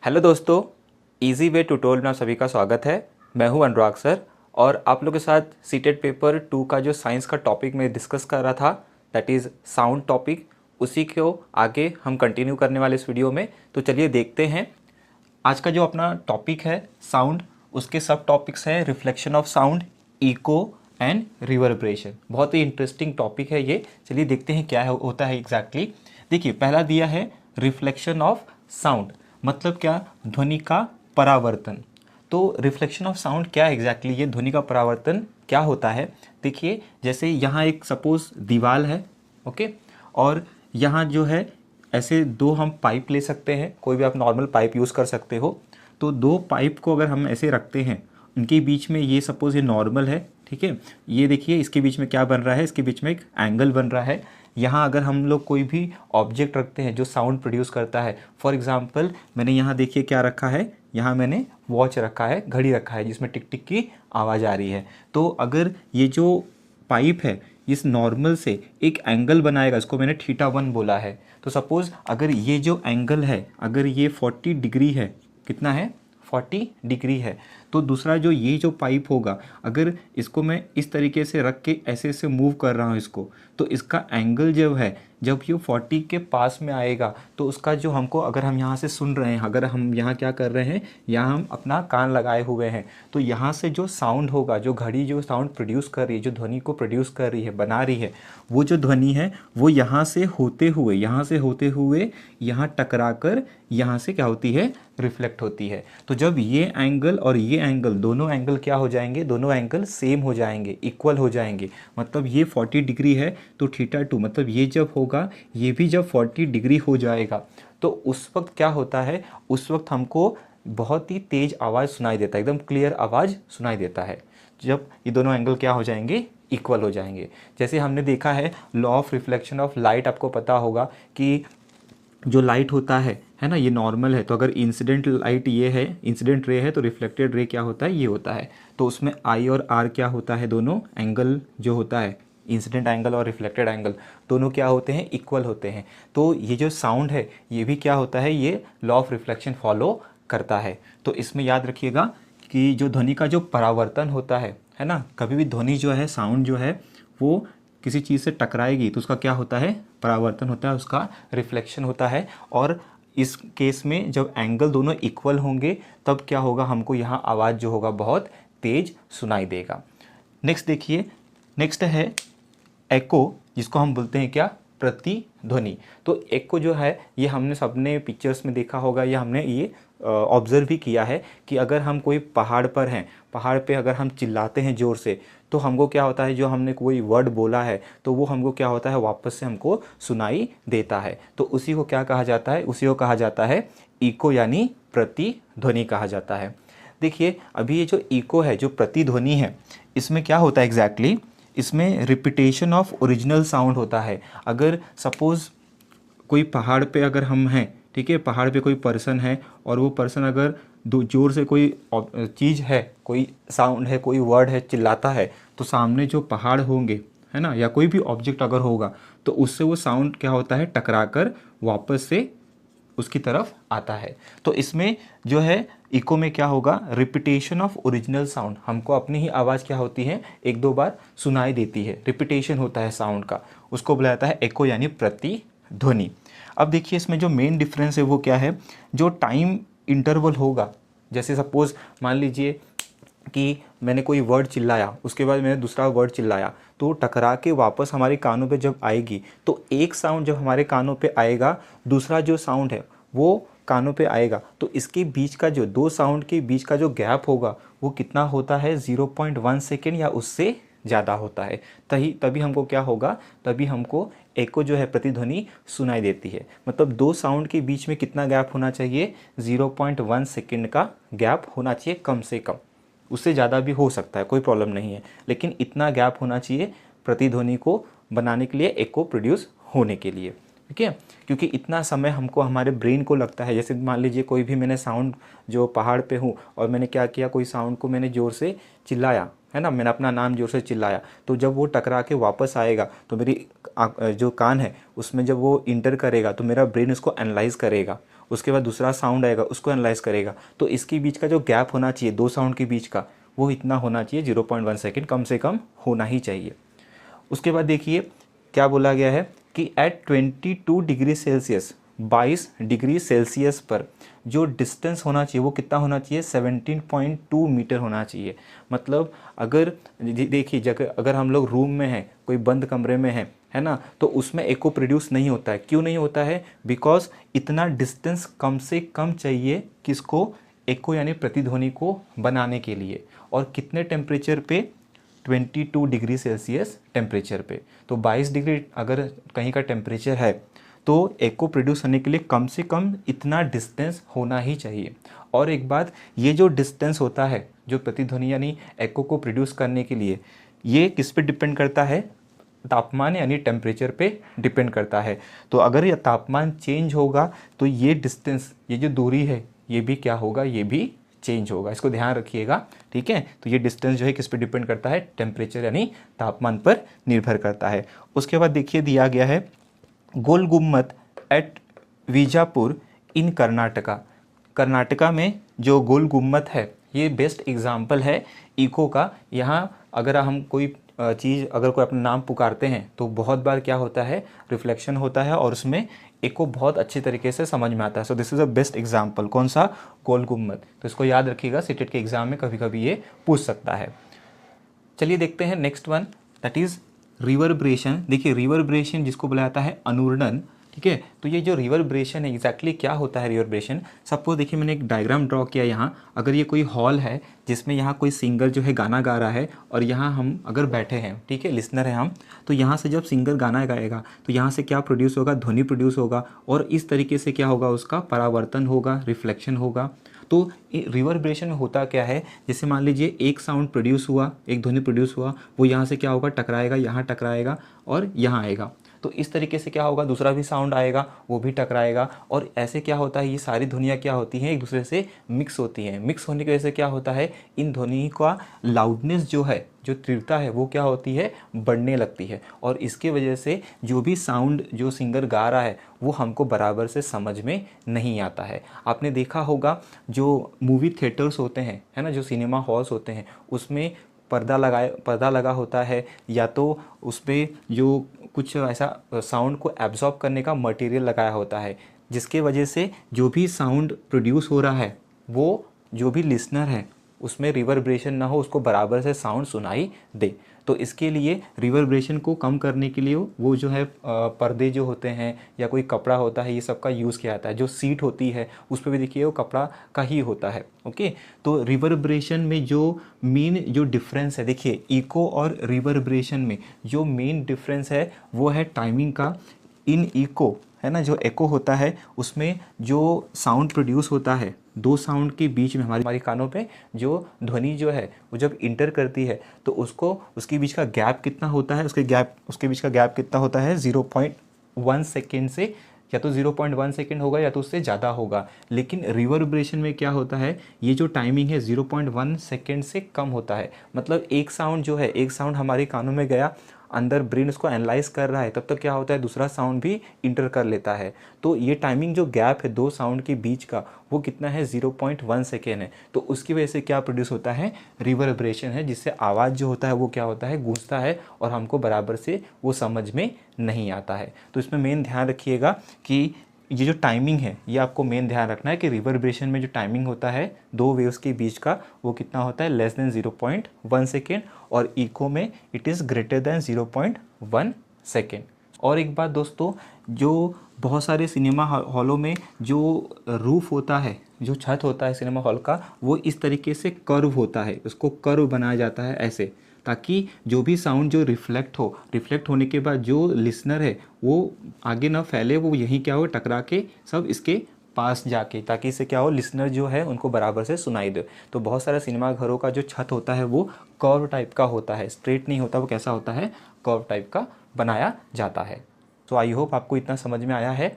Hello दोस्तों, easy way tutorial में आप सभी का स्वागत है। मैं हूं अनुराग सर और आप लोगों के साथ सीटेट पेपर 2 का जो साइंस का टॉपिक मैं डिस्कस कर रहा था, दैट इज़ साउंड टॉपिक, उसी को आगे हम कंटिन्यू करने वाले इस वीडियो में। तो चलिए देखते हैं। आज का जो अपना टॉपिक है साउंड, उसके सब टॉपिक्स हैं reflection of sound, echo and reverberation. बहुत ही इंटरेस्टिंग टॉपिक है ये। चलिए देखते हैं क्या होता है एग्जैक्टली। देखिए, पहला दिया है रिफ्लेक्शन ऑफ साउंड, मतलब क्या? ध्वनि का परावर्तन। तो रिफ्लेक्शन ऑफ साउंड क्या है एग्जैक्टली, ये ध्वनि का परावर्तन क्या होता है? देखिए, जैसे यहाँ एक सपोज दीवार है, ओके, और यहाँ जो है ऐसे दो हम पाइप ले सकते हैं, कोई भी आप नॉर्मल पाइप यूज़ कर सकते हो। तो दो पाइप को अगर हम ऐसे रखते हैं, इनके बीच में ये सपोज़ ये नॉर्मल है, ठीक है। ये देखिए इसके बीच में क्या बन रहा है, इसके बीच में एक एंगल बन रहा है। यहाँ अगर हम लोग कोई भी ऑब्जेक्ट रखते हैं जो साउंड प्रोड्यूस करता है, फॉर एग्जांपल मैंने यहाँ देखिए क्या रखा है, यहाँ मैंने वॉच रखा है, घड़ी रखा है जिसमें टिक टिक की आवाज़ आ रही है। तो अगर ये जो पाइप है इस नॉर्मल से एक एंगल बनाएगा, इसको मैंने θ1 बोला है। तो सपोज़ अगर ये जो एंगल है, अगर ये 40 डिग्री है, कितना है? 40 डिग्री है। तो दूसरा जो ये जो पाइप होगा, अगर इसको मैं इस तरीके से रख के ऐसे ऐसे मूव कर रहा हूँ इसको, तो इसका एंगल जो है जब ये 40 के पास में आएगा तो उसका जो हमको, अगर हम यहाँ से सुन रहे हैं, अगर हम यहाँ क्या कर रहे हैं, यहाँ हम अपना कान लगाए हुए हैं, तो यहाँ से जो साउंड होगा, जो घड़ी जो साउंड प्रोड्यूस कर रही है, जो ध्वनि को प्रोड्यूस कर रही है, बना रही है, वो जो ध्वनि है वो यहाँ से होते हुए यहाँ टकरा कर यहाँ से क्या होती है? रिफ्लेक्ट होती है। तो जब ये एंगल और ये एंगल, दोनों एंगल क्या हो जाएंगे? दोनों एंगल सेम हो जाएंगे, इक्वल हो जाएंगे। मतलब ये 40 डिग्री है तो θ2, मतलब ये जब होगा, ये भी जब 40 डिग्री हो जाएगा, तो उस वक्त क्या होता है? उस वक्त हमको बहुत ही तेज आवाज़ सुनाई देता है, एकदम क्लियर आवाज़ सुनाई देता है, जब ये दोनों एंगल क्या हो जाएंगे? इक्वल हो जाएंगे। जैसे हमने देखा है law of reflection of light, आपको पता होगा कि जो लाइट होता है ना, ये नॉर्मल है, तो अगर इंसिडेंट लाइट ये है, इंसिडेंट रे है, तो रिफ्लेक्टेड रे क्या होता है? ये होता है। तो उसमें आई और आर क्या होता है? दोनों एंगल जो होता है, इंसिडेंट एंगल और रिफ्लेक्टेड एंगल, दोनों क्या होते हैं? इक्वल होते हैं। तो ये जो साउंड है ये भी क्या होता है? ये लॉ ऑफ रिफ्लेक्शन फॉलो करता है। तो इसमें याद रखिएगा कि जो ध्वनि का जो परावर्तन होता है ना, कभी भी ध्वनि जो है, साउंड जो है, वो किसी चीज़ से टकराएगी तो उसका क्या होता है? परावर्तन होता है, उसका रिफ्लेक्शन होता है। और इस केस में जब एंगल दोनों इक्वल होंगे तब क्या होगा? हमको यहाँ आवाज़ जो होगा बहुत तेज सुनाई देगा। नेक्स्ट देखिए, नेक्स्ट है एको, जिसको हम बोलते हैं क्या? प्रतिध्वनि। तो एको जो है ये हमने सबने पिक्चर्स में देखा होगा, या हमने ये ऑब्ज़र्व भी किया है कि अगर हम कोई पहाड़ पर हैं, पहाड़ पे अगर हम चिल्लाते हैं ज़ोर से, तो हमको क्या होता है? जो हमने कोई वर्ड बोला है तो वो हमको क्या होता है? वापस से हमको सुनाई देता है। तो उसी को क्या कहा जाता है? उसी को कहा जाता है इको, यानी प्रतिध्वनि कहा जाता है। देखिए, अभी ये जो इको है, जो प्रतिध्वनि है, इसमें क्या होता है एग्जैक्टली? इसमें रिपीटेशन ऑफ ओरिजिनल साउंड होता है। अगर सपोज़ कोई पहाड़ पे अगर हम हैं, ठीक है, पहाड़ पे कोई पर्सन है और वो पर्सन अगर दो जोर से कोई चीज़ है, कोई साउंड है, कोई वर्ड है, चिल्लाता है, तो सामने जो पहाड़ होंगे, है ना, या कोई भी ऑब्जेक्ट अगर होगा, तो उससे वो साउंड क्या होता है? टकराकर वापस से उसकी तरफ आता है। तो इसमें जो है इको में क्या होगा? रिपीटेशन ऑफ ओरिजिनल साउंड, हमको अपनी ही आवाज़ क्या होती है? एक दो बार सुनाई देती है, रिपीटेशन होता है साउंड का, उसको बुलाया जाता है एको, यानी प्रतिध्वनि। अब देखिए इसमें जो मेन डिफरेंस है वो क्या है? जो टाइम इंटरवल होगा, जैसे सपोज़ मान लीजिए कि मैंने कोई वर्ड चिल्लाया, उसके बाद मैंने दूसरा वर्ड चिल्लाया, तो टकरा के वापस हमारे कानों पे जब आएगी, तो एक साउंड जब हमारे कानों पे आएगा, दूसरा जो साउंड है वो कानों पे आएगा, तो इसके बीच का जो दो साउंड के बीच का जो गैप होगा वो कितना होता है? 0.1 सेकेंड या उससे ज़्यादा होता है। तभी हमको क्या होगा? तभी हमको एको जो है प्रतिध्वनि सुनाई देती है। मतलब दो साउंड के बीच में कितना गैप होना चाहिए? 0.1 सेकेंड का गैप होना चाहिए कम से कम, उससे ज़्यादा भी हो सकता है, कोई प्रॉब्लम नहीं है, लेकिन इतना गैप होना चाहिए प्रतिध्वनि को बनाने के लिए, एको प्रोड्यूस होने के लिए, ठीक है। क्योंकि इतना समय हमको, हमारे ब्रेन को लगता है। जैसे मान लीजिए कोई भी मैंने साउंड, जो पहाड़ पे हूँ और मैंने क्या किया, कोई साउंड को मैंने ज़ोर से चिल्लाया, है ना, मैंने अपना नाम ज़ोर से चिल्लाया, तो जब वो टकरा के वापस आएगा तो मेरी जो कान है उसमें जब वो इंटर करेगा तो मेरा ब्रेन उसको एनालाइज करेगा उसके बाद दूसरा साउंड आएगा, उसको एनालाइज करेगा, तो इसके बीच का जो गैप होना चाहिए दो साउंड के बीच का, वो इतना होना चाहिए 0.1 सेकेंड कम से कम होना ही चाहिए। उसके बाद देखिए क्या बोला गया है कि at 22 degree celsius, 22 degree celsius पर जो डिस्टेंस होना चाहिए वो कितना होना चाहिए, 17.2 मीटर होना चाहिए। मतलब अगर देखिए जगह अगर हम लोग रूम में हैं, कोई बंद कमरे में है ना, तो उसमें एको प्रोड्यूस नहीं होता है। क्यों नहीं होता है? बिकॉज इतना डिस्टेंस कम से कम चाहिए किसको, एको यानी प्रतिध्वनि को बनाने के लिए। और कितने टेम्परेचर पे, 22 डिग्री सेल्सियस टेम्परेचर पे। तो 22 डिग्री अगर कहीं का टेम्परेचर है तो एको प्रोड्यूस होने के लिए कम से कम इतना डिस्टेंस होना ही चाहिए। और एक बात, ये जो डिस्टेंस होता है जो प्रतिध्वनि यानी एको को प्रोड्यूस करने के लिए, ये किस पे डिपेंड करता है, तापमान यानी टेम्परेचर पे डिपेंड करता है। तो अगर ये तापमान चेंज होगा तो ये डिस्टेंस, ये जो दूरी है, ये भी क्या होगा, ये भी चेंज होगा। इसको ध्यान रखिएगा, ठीक है। तो ये डिस्टेंस जो है किस पे डिपेंड करता है, टेम्परेचर यानी तापमान पर निर्भर करता है। उसके बाद देखिए दिया गया है गोल गुम्बद एट विजापुर इन कर्नाटका। कर्नाटका में जो गोल गुम्बद है, ये बेस्ट एग्जाम्पल है इको का। यहाँ अगर हम कोई चीज़, अगर कोई अपना नाम पुकारते हैं तो बहुत बार क्या होता है, रिफ्लेक्शन होता है और उसमें एको बहुत अच्छी तरीके से समझ में आता है। So this is a best example. कौन सा? गोल गुम्बद। तो इसको याद रखिएगा, सीटेट के एग्जाम में कभी कभी ये पूछ सकता है। चलिए देखते हैं next one, that is reverberation. देखिए रिवर्ब्रेशन जिसको बोला जाता है अनुरणन, ठीक है। तो ये जो रिवर्ब्रेशन है एग्जैक्टली क्या होता है रिवर्ब्रेशन। सपोज देखिए मैंने एक डायग्राम ड्रॉ किया यहाँ। अगर ये कोई हॉल है जिसमें यहाँ कोई सिंगर जो है गाना गा रहा है और यहाँ हम अगर बैठे हैं, ठीक है, लिसनर है हम, तो यहाँ से जब सिंगर गाना गाएगा तो यहाँ से क्या प्रोड्यूस होगा, ध्वनि प्रोड्यूस होगा और इस तरीके से क्या होगा, उसका परावर्तन होगा, रिफ्लेक्शन होगा। तो रिवर्ब्रेशन में होता क्या है, जैसे मान लीजिए एक साउंड प्रोड्यूस हुआ, एक ध्वनि प्रोड्यूस हुआ, वो यहाँ से क्या होगा, टकराएगा, यहाँ टकराएगा और यहाँ आएगा। तो इस तरीके से क्या होगा, दूसरा भी साउंड आएगा, वो भी टकराएगा और ऐसे क्या होता है, ये सारी ध्वनियाँ क्या होती हैं, एक दूसरे से मिक्स होती हैं। मिक्स होने की वजह से क्या होता है, इन ध्वनि का लाउडनेस जो है, जो तीव्रता है, वो क्या होती है, बढ़ने लगती है। और इसके वजह से जो भी साउंड जो सिंगर गा रहा है वो हमको बराबर से समझ में नहीं आता है। आपने देखा होगा जो मूवी थिएटर्स होते हैं, है ना, जो सिनेमा हॉल्स होते हैं, उसमें पर्दा लगा होता है, या तो उसपे जो कुछ ऐसा साउंड को एब्जॉर्ब करने का मटेरियल लगाया होता है, जिसके वजह से जो भी साउंड प्रोड्यूस हो रहा है वो जो भी लिसनर है उसमें रिवर्ब्रेशन ना हो, उसको बराबर से साउंड सुनाई दे। तो इसके लिए रिवर्ब्रेशन को कम करने के लिए वो जो है पर्दे जो होते हैं या कोई कपड़ा होता है, ये सब का यूज़ किया जाता है। जो सीट होती है उस पर भी देखिए वो कपड़ा का ही होता है। ओके, तो रिवर्ब्रेशन में जो मेन जो डिफरेंस है, देखिए इको और रिवर्ब्रेशन में जो मेन डिफरेंस है वो है टाइमिंग का। इन इको, है ना, जो एको होता है उसमें जो साउंड प्रोड्यूस होता है, दो साउंड के बीच में हमारी कानों पे जो ध्वनि जो है वो जब इंटर करती है तो उसको, उसके बीच का गैप कितना होता है, उसके बीच का गैप कितना होता है, 0.1 सेकेंड से, या तो 0.1 सेकेंड होगा या तो उससे ज़्यादा होगा। लेकिन रिवर्ब्रेशन में क्या होता है, ये जो टाइमिंग है 0.1 सेकेंड से कम होता है। मतलब एक साउंड जो है, एक साउंड हमारे कानों में गया, अंदर ब्रेन उसको एनालाइज कर रहा है, तब तक क्या होता है, दूसरा साउंड भी इंटर कर लेता है। तो ये टाइमिंग जो गैप है दो साउंड के बीच का, वो कितना है, 0.1 सेकेंड है। तो उसकी वजह से क्या प्रोड्यूस होता है, रिवर्ब्रेशन है, जिससे आवाज़ जो होता है वो क्या होता है, गूंजता है और हमको बराबर से वो समझ में नहीं आता है। तो इसमें मेन ध्यान रखिएगा कि ये जो टाइमिंग है, ये आपको मेन ध्यान रखना है कि रिवर्ब्रेशन में जो टाइमिंग होता है दो वेव्स के बीच का, वो कितना होता है, लेस देन 0.1 सेकेंड, और इको में it is greater than 0.1 second. और एक बात दोस्तों, जो बहुत सारे सिनेमा हॉलों में जो रूफ होता है, जो छत होता है सिनेमा हॉल का, वो इस तरीके से कर्व होता है, उसको कर्व बनाया जाता है ऐसे, ताकि जो भी साउंड जो रिफ्लेक्ट होने के बाद जो लिसनर है वो आगे ना फैले, वो यहीं क्या हो, टकरा के सब इसके पास जाके, ताकि इससे क्या हो, लिसनर जो है उनको बराबर से सुनाई दे। तो बहुत सारे सिनेमा घरों का जो छत होता है वो कर्व टाइप का होता है, स्ट्रेट नहीं होता, वो कैसा होता है, कर्व टाइप का बनाया जाता है। तो आई होप आपको इतना समझ में आया है।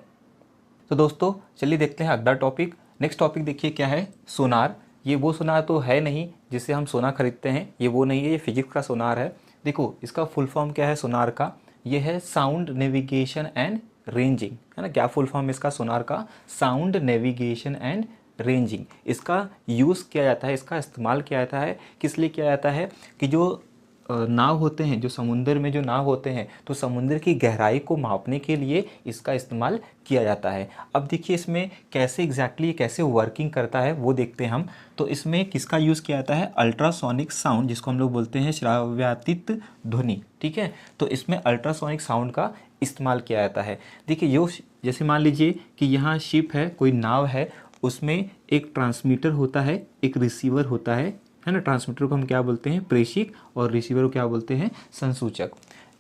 तो दोस्तों चलिए देखते हैं अगला टॉपिक। नेक्स्ट टॉपिक देखिए क्या है, सोनार। ये वो सोनार तो है नहीं जिससे हम सोना खरीदते हैं, ये वो नहीं है, ये फिजिक्स का सोनार है। देखो इसका फुल फॉर्म क्या है सोनार का, ये है साउंड नेविगेशन एंड रेंजिंग, है ना। क्या फुल फॉर्म इसका सोनार का? Sound navigation and ranging. इसका यूज़ किया जाता है, इसका इस्तेमाल किया जाता है, किस लिए किया जाता है कि जो नाव होते हैं, जो समुंदर में जो नाव होते हैं, तो समुद्र की गहराई को मापने के लिए इसका इस्तेमाल किया जाता है। अब देखिए इसमें कैसे एग्जैक्टली कैसे वर्किंग करता है वो देखते हैं हम। तो इसमें किसका यूज़ किया जाता है? अल्ट्रासोनिक साउंड, जिसको हम लोग बोलते हैं श्राव्यातीत ध्वनि, ठीक है। तो इसमें अल्ट्रासोनिक साउंड का इस्तेमाल किया जाता है। देखिए यो जैसे मान लीजिए कि यहाँ शिप है, कोई नाव है, उसमें एक ट्रांसमीटर होता है, एक रिसीवर होता है ना। ट्रांसमीटर को हम क्या बोलते हैं? प्रेषक, और रिसीवर को क्या बोलते हैं? संसूचक,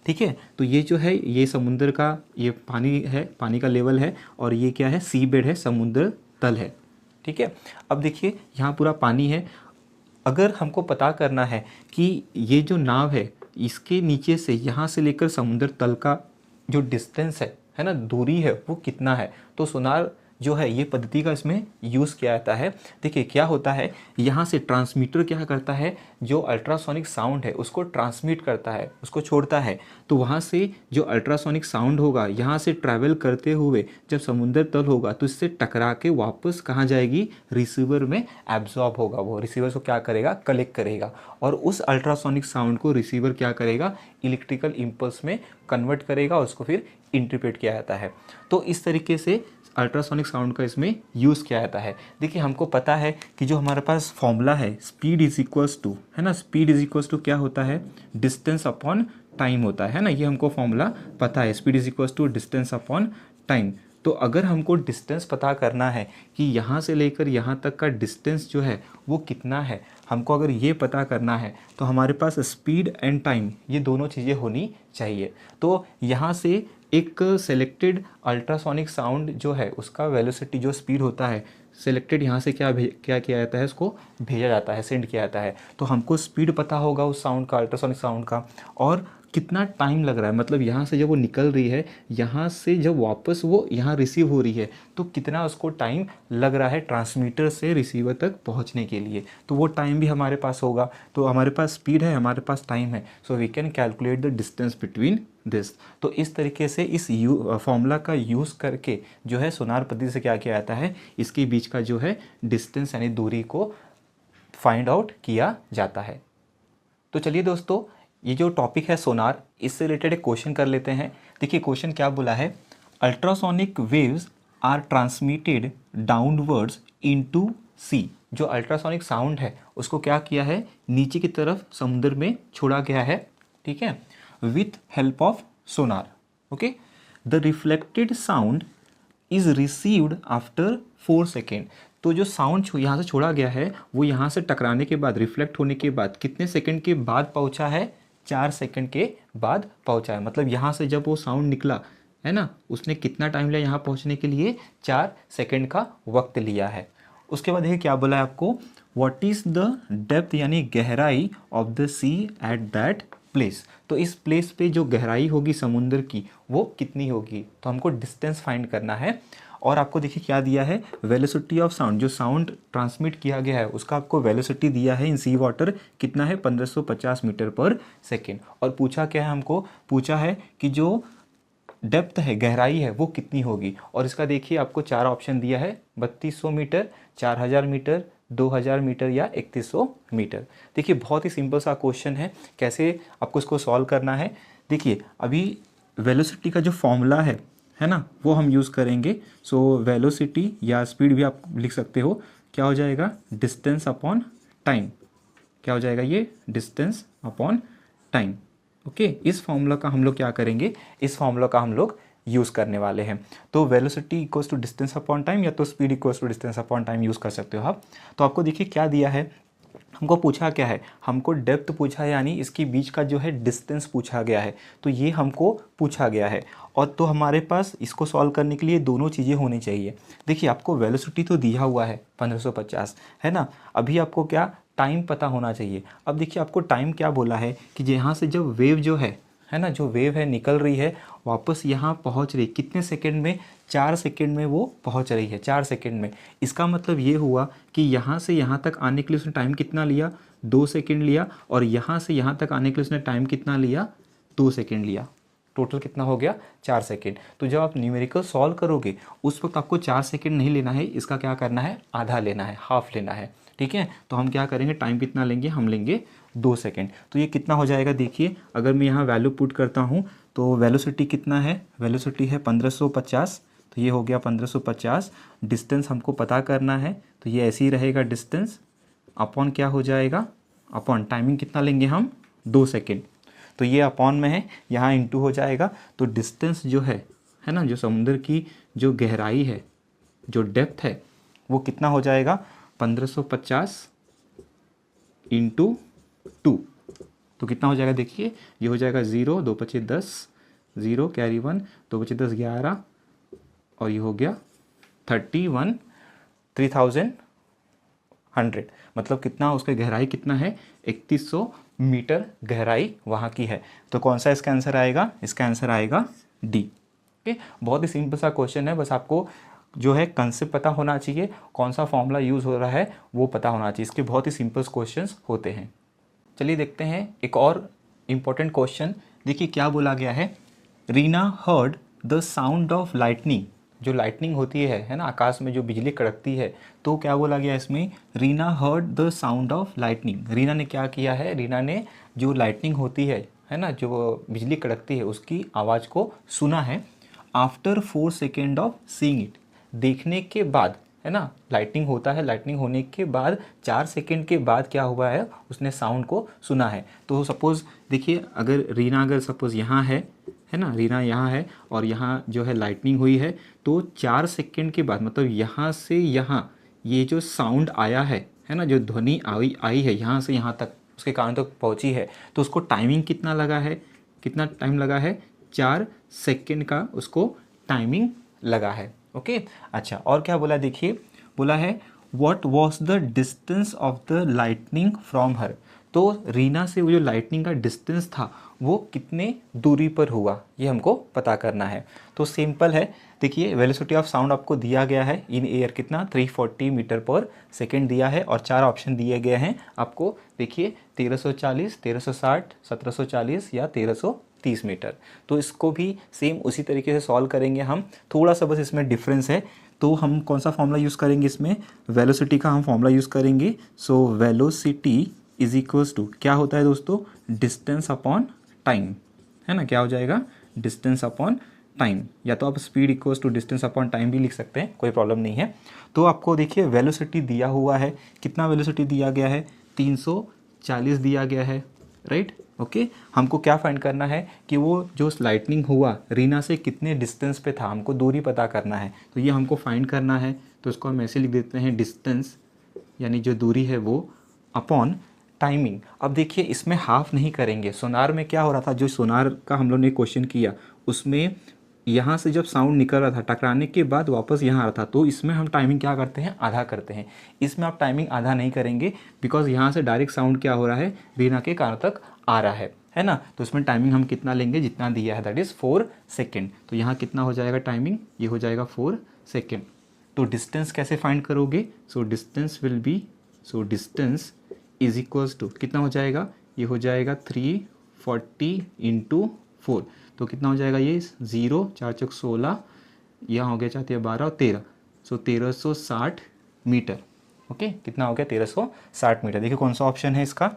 ठीक है। तो ये जो है ये समुद्र का ये पानी है, पानी का लेवल है, और ये क्या है? सी बेड है, समुद्र तल है, ठीक है। अब देखिए यहाँ पूरा पानी है। अगर हमको पता करना है कि ये जो नाव है इसके नीचे से यहाँ से लेकर समुद्र तल का जो डिस्टेंस है ना, दूरी है, वो कितना है, तो सोनार जो है ये पद्धति का इसमें यूज़ किया जाता है। देखिए क्या होता है, यहाँ से ट्रांसमीटर क्या करता है, जो अल्ट्रासोनिक साउंड है उसको ट्रांसमिट करता है, उसको छोड़ता है। तो वहाँ से जो अल्ट्रासोनिक साउंड होगा यहाँ से ट्रैवल करते हुए जब समुद्र तल होगा तो इससे टकरा के वापस कहाँ जाएगी? रिसीवर में एब्जॉर्ब होगा। वो रिसीवर को क्या करेगा? कलेक्ट करेगा, और उस अल्ट्रासोनिक साउंड को रिसीवर क्या करेगा? इलेक्ट्रिकल इम्पल्स में कन्वर्ट करेगा, उसको फिर इंटरप्रेट किया जाता है। तो इस तरीके से अल्ट्रासोनिक साउंड का इसमें यूज़ किया जाता है। देखिए हमको पता है कि जो हमारे पास फॉर्मूला है स्पीड इज इक्वल्स टू, है ना, स्पीड इज इक्वल्स टू क्या होता है? डिस्टेंस अपॉन टाइम होता है ना। ये हमको फॉर्मूला पता है, speed is equals to distance upon time. तो अगर हमको डिस्टेंस पता करना है कि यहाँ से लेकर यहाँ तक का डिस्टेंस जो है वो कितना है, हमको अगर ये पता करना है तो हमारे पास स्पीड एंड टाइम ये दोनों चीज़ें होनी चाहिए। तो यहाँ से एक सेलेक्टेड अल्ट्रासोनिक साउंड जो है उसका वेलोसिटी जो स्पीड होता है सेलेक्टेड यहाँ से क्या किया जाता है? उसको भेजा जाता है, सेंड किया जाता है। तो हमको स्पीड पता होगा उस साउंड का, अल्ट्रासोनिक साउंड का, और कितना टाइम लग रहा है, मतलब यहाँ से जब वो निकल रही है, यहाँ से जब वापस वो यहाँ रिसीव हो रही है तो कितना उसको टाइम लग रहा है ट्रांसमीटर से रिसीवर तक पहुँचने के लिए। तो वो टाइम भी हमारे पास होगा। तो हमारे पास स्पीड है, हमारे पास टाइम है, so we can calculate the distance between this. तो इस तरीके से इस फॉर्मूला का यूज़ करके जो है सोनार पद्धति से क्या किया जाता है? इसके बीच का जो है डिस्टेंस यानी दूरी को फाइंड आउट किया जाता है। तो चलिए दोस्तों, ये जो टॉपिक है सोनार, इससे रिलेटेड एक क्वेश्चन कर लेते हैं। देखिए क्वेश्चन क्या बोला है? Ultrasonic waves are transmitted downwards into sea. जो अल्ट्रासोनिक साउंड है उसको क्या किया है? नीचे की तरफ समुद्र में छोड़ा गया है, ठीक है, with help of Sonar. Okay, the reflected sound is received after 4 second. तो जो साउंड यहाँ से छोड़ा गया है वो यहाँ से टकराने के बाद, रिफ्लेक्ट होने के बाद कितने सेकंड के बाद पहुँचा है? 4 सेकंड के बाद पहुँचा है। मतलब यहाँ से जब वो साउंड निकला है ना, उसने कितना टाइम लिया यहाँ पहुँचने के लिए? 4 सेकंड का वक्त लिया है। उसके बाद देखिए क्या बोला है आपको? व्हाट इज़ द डेप्थ यानी गहराई of the sea at that place. तो इस प्लेस पे जो गहराई होगी समुद्र की वो कितनी होगी? तो हमको डिस्टेंस फाइंड करना है। और आपको देखिए क्या दिया है? वेलोसिटी ऑफ साउंड, जो साउंड ट्रांसमिट किया गया है उसका आपको वेलोसिटी दिया है इन सी वाटर, कितना है? 1550 मीटर पर सेकेंड। और पूछा क्या है हमको? पूछा है कि जो डेप्थ है, गहराई है, वो कितनी होगी। और इसका देखिए आपको 4 ऑप्शन दिया है, 3200 मीटर, 4000 मीटर, 2000 मीटर या 3100 मीटर। देखिए बहुत ही सिंपल सा क्वेश्चन है, कैसे आपको इसको सॉल्व करना है। देखिए अभी वेलोसिटी का जो फॉर्मूला है ना, वो हम यूज़ करेंगे। सो वेलोसिटी या स्पीड भी आप लिख सकते हो, क्या हो जाएगा? Distance upon time. क्या हो जाएगा ये? Distance upon time. ओके, इस फॉर्मूला का हम लोग क्या करेंगे? इस फॉर्मूला का हम लोग यूज़ करने वाले हैं। तो velocity equals to distance upon time या तो speed equals to distance upon time use कर सकते हो आप। तो आपको देखिए क्या दिया है, हमको पूछा क्या है? हमको डेप्थ पूछा है, यानी इसके बीच का जो है डिस्टेंस पूछा गया है। तो ये हमको पूछा गया है, और तो हमारे पास इसको सॉल्व करने के लिए दोनों चीज़ें होनी चाहिए। देखिए आपको वेलोसिटी तो दिया हुआ है 1550, है ना। अभी आपको क्या? टाइम पता होना चाहिए। अब देखिए आपको टाइम क्या बोला है कि यहाँ से जब वेव जो है ना, जो वेव है निकल रही है, वापस यहाँ पहुँच रही, कितने सेकंड में? 4 सेकंड में वो पहुँच रही है, 4 सेकंड में। इसका मतलब ये हुआ कि यहाँ से यहाँ तक आने के लिए उसने टाइम कितना लिया? 2 सेकंड लिया। और यहाँ से यहाँ तक आने के लिए उसने टाइम कितना लिया? 2 सेकंड लिया। टोटल कितना हो गया 4 सेकेंड। तो जब आप न्यूमेरिकल सॉल्व करोगे उस वक्त आपको 4 सेकेंड नहीं लेना है, इसका क्या करना है, आधा लेना है, हाफ लेना है, ठीक है। तो हम क्या करेंगे, टाइम कितना लेंगे, हम लेंगे 2 सेकेंड। तो ये कितना हो जाएगा, देखिए अगर मैं यहाँ वैल्यू पुट करता हूँ तो वेलोसिटी कितना है, वेलोसिटी है 1550, तो ये हो गया 1550। डिस्टेंस हमको पता करना है तो ये ऐसे ही रहेगा, डिस्टेंस अपॉन क्या हो जाएगा, अपॉन टाइमिंग कितना लेंगे हम 2 सेकेंड। तो ये अपॉन में है, यहाँ इंटू हो जाएगा। तो डिस्टेंस जो है ना, जो समुद्र की जो गहराई है, जो डेप्थ है, वो कितना हो जाएगा 1550 इंटू 2। तो कितना हो जाएगा, देखिए ये हो जाएगा 0, 2 पचे 10, 0 कैरी 1, 2 पचे 10 11, और ये हो गया 3100, मतलब कितना उसकी गहराई कितना है, 3100 मीटर गहराई वहाँ की है। तो कौन सा इसका आंसर आएगा, इसका आंसर आएगा डी। ओके, बहुत ही सिंपल सा क्वेश्चन है, बस आपको जो है कंसेप्ट पता होना चाहिए, कौन सा फॉर्मूला यूज़ हो रहा है वो पता होना चाहिए। इसके बहुत ही सिंपल क्वेश्चंस होते हैं। चलिए देखते हैं एक और इम्पोर्टेंट क्वेश्चन। देखिए क्या बोला गया है, Reena heard the sound of lightning. जो लाइटनिंग होती है ना, आकाश में जो बिजली कड़कती है, तो क्या बोला गया इसमें, Reena heard the sound of lightning. Reena ने क्या किया है, रीना ने जो लाइटनिंग होती है ना, जो बिजली कड़कती है उसकी आवाज़ को सुना है। After 4 second of seeing it, देखने के बाद, है ना, लाइटनिंग होता है, लाइटनिंग होने के बाद 4 सेकेंड के बाद क्या हुआ है, उसने साउंड को सुना है। तो सपोज़ देखिए, अगर रीना अगर सपोज़ यहाँ है ना, रीना यहाँ है और यहाँ जो है लाइटनिंग हुई है, तो 4 सेकेंड के बाद, मतलब यहाँ से यहाँ ये जो साउंड आया है ना, जो ध्वनि आई है यहाँ से यहाँ तक, उसके कान तक पहुँची है, तो उसको टाइमिंग कितना लगा है, कितना टाइम लगा है, 4 सेकेंड का उसको टाइमिंग लगा है। ओके, अच्छा और क्या बोला, देखिए बोला है what was the distance of the lightning from her. तो रीना से वो जो लाइटनिंग का डिस्टेंस था वो कितने दूरी पर हुआ, ये हमको पता करना है। तो सिंपल है, देखिए वेलोसिटी ऑफ साउंड आपको दिया गया है इन एयर कितना 340 मीटर पर सेकेंड दिया है, और 4 ऑप्शन दिए गए हैं आपको। देखिए 1340, 1360, 1740 या 1330 मीटर। तो इसको भी सेम उसी तरीके से सॉल्व करेंगे हम, थोड़ा सा बस इसमें डिफरेंस है। तो हम कौन सा फॉर्मूला यूज़ करेंगे इसमें, वेलोसिटी का हम फॉर्मूला यूज़ करेंगे। So velocity is equals to क्या होता है दोस्तों, डिस्टेंस अपॉन टाइम, है ना, क्या हो जाएगा, डिस्टेंस अपॉन टाइम, या तो आप speed equals to distance upon time भी लिख सकते हैं, कोई प्रॉब्लम नहीं है। तो आपको देखिए वेलोसिटी दिया हुआ है, कितना वेलोसिटी दिया गया है, 340 दिया गया है, राइट। ओके, हमको क्या फाइंड करना है कि वो जो लाइटनिंग हुआ रीना से कितने डिस्टेंस पे था, हमको दूरी पता करना है। तो ये हमको फाइंड करना है, तो इसको हम ऐसे लिख देते हैं, डिस्टेंस यानी जो दूरी है वो अपॉन टाइमिंग। अब देखिए इसमें हाफ नहीं करेंगे, सोनार में क्या हो रहा था, जो सोनार का हम लोग ने क्वेश्चन किया उसमें यहाँ से जब साउंड निकल रहा था टकराने के बाद वापस यहाँ आ रहा था, तो इसमें हम टाइमिंग क्या करते हैं, आधा करते हैं। इसमें आप टाइमिंग आधा नहीं करेंगे, बिकॉज यहाँ से डायरेक्ट साउंड क्या हो रहा है, रीना के कान तक आ रहा है ना। तो इसमें टाइमिंग हम कितना लेंगे, जितना दिया है, दैट इज़ 4 सेकेंड। तो यहाँ कितना हो जाएगा टाइमिंग, ये हो जाएगा 4 सेकेंड। तो डिस्टेंस कैसे फाइंड करोगे, so distance will be, so distance is equals to कितना हो जाएगा, ये हो जाएगा 340 इंटू 4। तो कितना हो जाएगा, ये 0 4 चौक 16, यहाँ हो गया 4 12 और 13, सो 1360 मीटर। ओके, कितना हो गया 1360 मीटर। देखिए कौन सा ऑप्शन है इसका,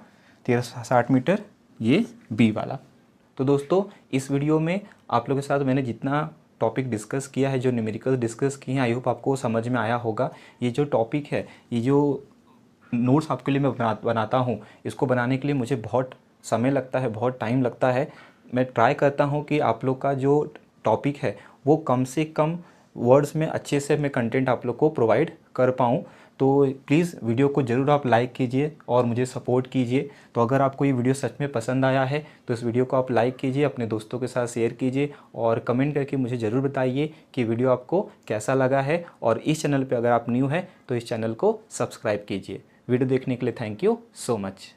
1360 मीटर, ये बी वाला। तो दोस्तों इस वीडियो में आप लोगों के साथ मैंने जितना टॉपिक डिस्कस किया है, जो न्यूमेरिकल डिस्कस किए हैं, आई होप आपको समझ में आया होगा। ये जो टॉपिक है, ये जो नोट्स आपके लिए मैं बनाता हूँ, इसको बनाने के लिए मुझे बहुत समय लगता है, बहुत टाइम लगता है। मैं ट्राई करता हूँ कि आप लोग का जो टॉपिक है वो कम से कम वर्ड्स में अच्छे से मैं कंटेंट आप लोग को प्रोवाइड कर पाऊँ। तो प्लीज़ वीडियो को ज़रूर आप लाइक कीजिए और मुझे सपोर्ट कीजिए। तो अगर आपको ये वीडियो सच में पसंद आया है तो इस वीडियो को आप लाइक कीजिए, अपने दोस्तों के साथ शेयर कीजिए और कमेंट करके मुझे ज़रूर बताइए कि वीडियो आपको कैसा लगा है। और इस चैनल पर अगर आप न्यू है तो इस चैनल को सब्सक्राइब कीजिए। वीडियो देखने के लिए थैंक यू सो मच।